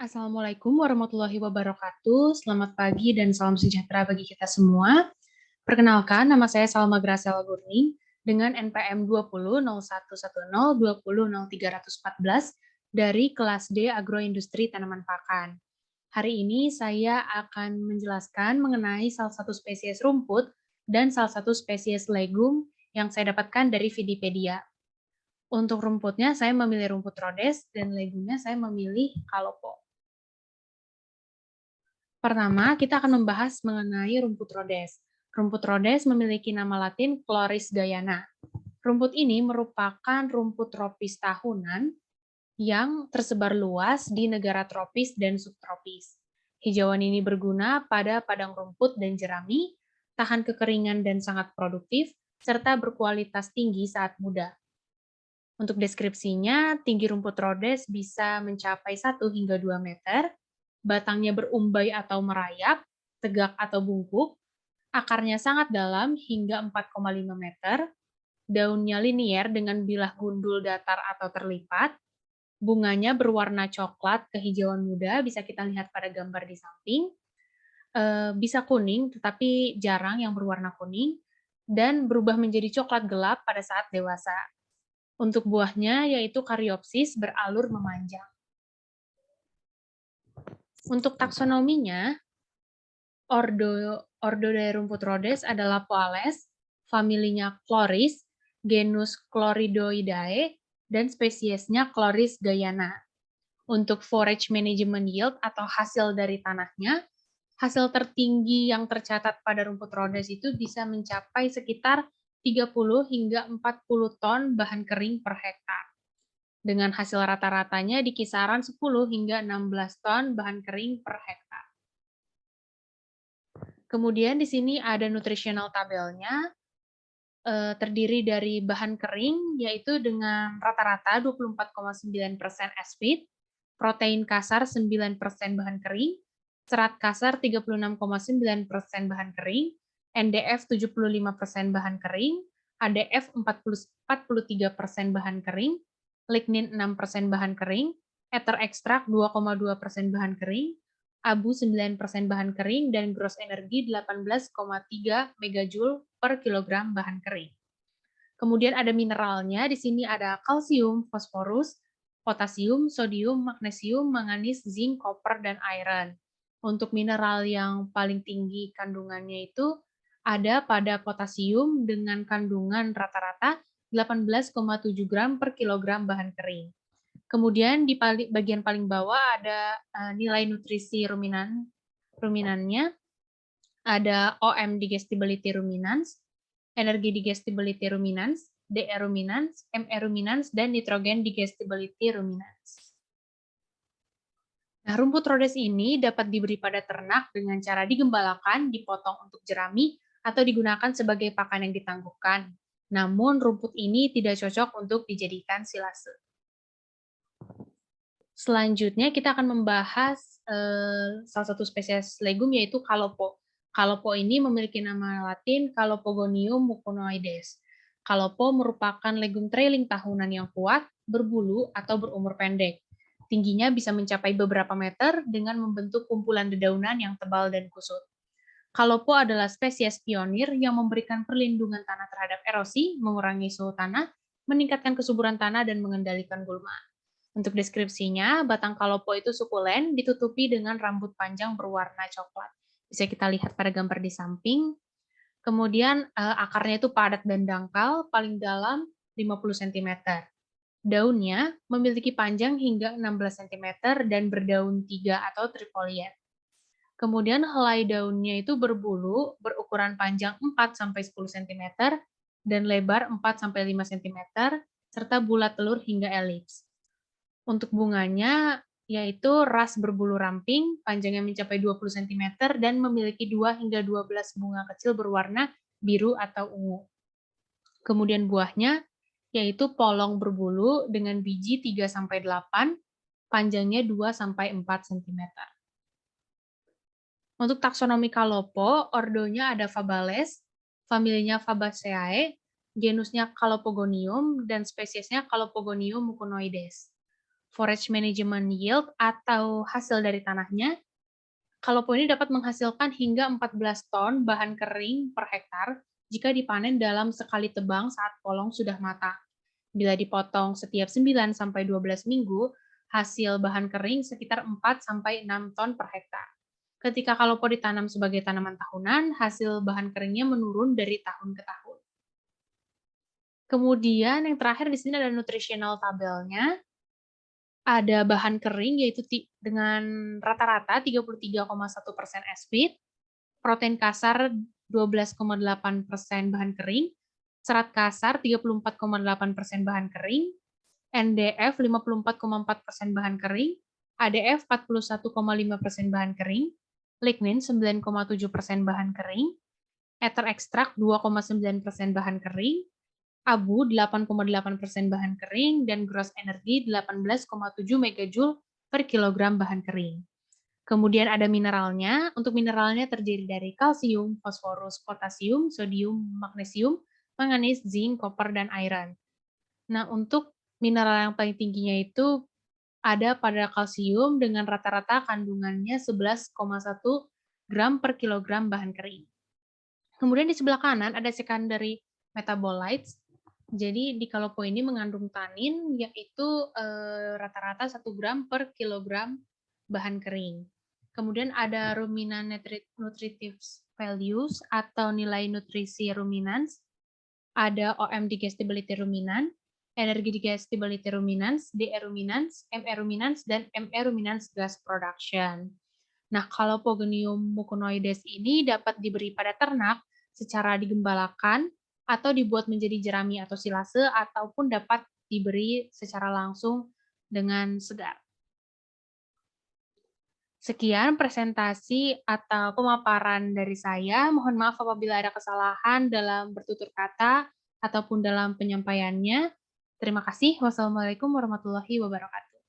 Assalamualaikum warahmatullahi wabarakatuh. Selamat pagi dan salam sejahtera bagi kita semua. Perkenalkan, nama saya Salma Graciela Gurning dengan NPM 20.0110.20.0314 dari kelas D Agroindustri Tanaman Pakan. Hari ini saya akan menjelaskan mengenai salah satu spesies rumput dan salah satu spesies legum yang saya dapatkan dari Wikipedia. Untuk rumputnya, saya memilih rumput Rhodes dan legumnya saya memilih Kalopo. Pertama, kita akan membahas mengenai rumput Rhodes. Rumput Rhodes memiliki nama latin Chloris gayana. Rumput ini merupakan rumput tropis tahunan yang tersebar luas di negara tropis dan subtropis. Hijauan ini berguna pada padang rumput dan jerami, tahan kekeringan dan sangat produktif, serta berkualitas tinggi saat muda. Untuk deskripsinya, tinggi rumput Rhodes bisa mencapai 1 hingga 2 meter, batangnya berumbai atau merayap, tegak atau bungkuk, akarnya sangat dalam hingga 4,5 meter, daunnya linier dengan bilah gundul datar atau terlipat, bunganya berwarna coklat kehijauan muda, bisa kita lihat pada gambar di samping, bisa kuning tetapi jarang yang berwarna kuning, dan berubah menjadi coklat gelap pada saat dewasa. Untuk buahnya yaitu karyopsis beralur memanjang. Untuk taksonominya, ordo dari rumput Rhodes adalah Poales, familinya Chloris, genus Chloridoidae, dan spesiesnya Chloris gayana. Untuk forage management yield atau hasil dari tanahnya, hasil tertinggi yang tercatat pada rumput Rhodes itu bisa mencapai sekitar 30 hingga 40 ton bahan kering per hektar. Dengan hasil rata-ratanya di kisaran 10 hingga 16 ton bahan kering per hektar. Kemudian di sini ada nutritional tabelnya, terdiri dari bahan kering, yaitu dengan rata-rata 24,9% asfid, protein kasar 9% bahan kering, serat kasar 36,9% bahan kering, NDF 75% bahan kering, ADF 43% bahan kering, lignin 6% bahan kering, ether ekstrak 2,2% bahan kering, abu 9% bahan kering, dan gross energi 18,3 megajoule per kilogram bahan kering. Kemudian ada mineralnya, di sini ada kalsium, fosforus, potasium, sodium, magnesium, manganis, zinc, koper, dan iron. Untuk mineral yang paling tinggi kandungannya itu ada pada potasium dengan kandungan rata-rata 18,7 gram per kilogram bahan kering. Kemudian di bagian paling bawah ada nilai nutrisi ruminannya, ada OM digestibility ruminans, energi digestibility ruminans, DE ruminans, ME ruminans, dan nitrogen digestibility ruminans. Nah, rumput Rhodes ini dapat diberi pada ternak dengan cara digembalakan, dipotong untuk jerami, atau digunakan sebagai pakan yang ditangguhkan. Namun, rumput ini tidak cocok untuk dijadikan silase. Selanjutnya kita akan membahas salah satu spesies legum yaitu Kalopo. Kalopo ini memiliki nama latin Calopogonium muconoides. Kalopo merupakan legum trailing tahunan yang kuat, berbulu, atau berumur pendek. Tingginya bisa mencapai beberapa meter dengan membentuk kumpulan dedaunan yang tebal dan kusut. Kalopo adalah spesies pionir yang memberikan perlindungan tanah terhadap erosi, mengurangi suhu tanah, meningkatkan kesuburan tanah, dan mengendalikan gulma. Untuk deskripsinya, batang kalopo itu sukulen, ditutupi dengan rambut panjang berwarna coklat. Bisa kita lihat pada gambar di samping. Kemudian akarnya itu padat dan dangkal, paling dalam 50 cm. Daunnya memiliki panjang hingga 16 cm dan berdaun 3 atau trifoliate. Kemudian helai daunnya itu berbulu, berukuran panjang 4-10 cm dan lebar 4-5 cm, serta bulat telur hingga elips. Untuk bunganya, yaitu ras berbulu ramping, panjangnya mencapai 20 cm dan memiliki 2 hingga 12 bunga kecil berwarna biru atau ungu. Kemudian buahnya, yaitu polong berbulu dengan biji 3-8, panjangnya 2-4 cm. Untuk taksonomi Kalopo, ordonya ada Fabales, familinya Fabaceae, genusnya Calopogonium, dan spesiesnya Calopogonium muconoides. forage management yield atau hasil dari tanahnya. Kalopo ini dapat menghasilkan hingga 14 ton bahan kering per hektar jika dipanen dalam sekali tebang saat polong sudah matang. Bila dipotong setiap 9 sampai 12 minggu, hasil bahan kering sekitar 4 sampai 6 ton per hektar. Ketika kalopo ditanam sebagai tanaman tahunan, hasil bahan keringnya menurun dari tahun ke tahun. Kemudian yang terakhir di sini ada nutritional tabelnya. Ada bahan kering yaitu dengan rata-rata 33,1% SPID, protein kasar 12,8% bahan kering, serat kasar 34,8% bahan kering, NDF 54,4% bahan kering, ADF 41,5% bahan kering, lignin 9,7% bahan kering, ether ekstrak 2,9% bahan kering, abu 8,8% bahan kering, dan gross energi 18,7 megajoule per kilogram bahan kering. Kemudian ada mineralnya. Untuk mineralnya terdiri dari kalsium, fosforus, potasium, sodium, magnesium, manganis, zinc, koper, dan iron. Nah, untuk mineral yang paling tingginya itu ada pada kalsium dengan rata-rata kandungannya 11,1 gram per kilogram bahan kering. Kemudian di sebelah kanan ada secondary metabolites. Jadi di kalopo ini mengandung tanin yaitu rata-rata 1 gram per kilogram bahan kering. Kemudian ada ruminant nutritive values atau nilai nutrisi ruminans, ada OM digestibility ruminant, energy digestibility ruminans, DE ruminans, ME ruminans, dan ME ruminans gas production. Nah, kalau Pogonium muconoides ini dapat diberi pada ternak secara digembalakan atau dibuat menjadi jerami atau silase, ataupun dapat diberi secara langsung dengan segar. Sekian presentasi atau pemaparan dari saya. Mohon maaf apabila ada kesalahan dalam bertutur kata ataupun dalam penyampaiannya. Terima kasih. Wassalamualaikum warahmatullahi wabarakatuh.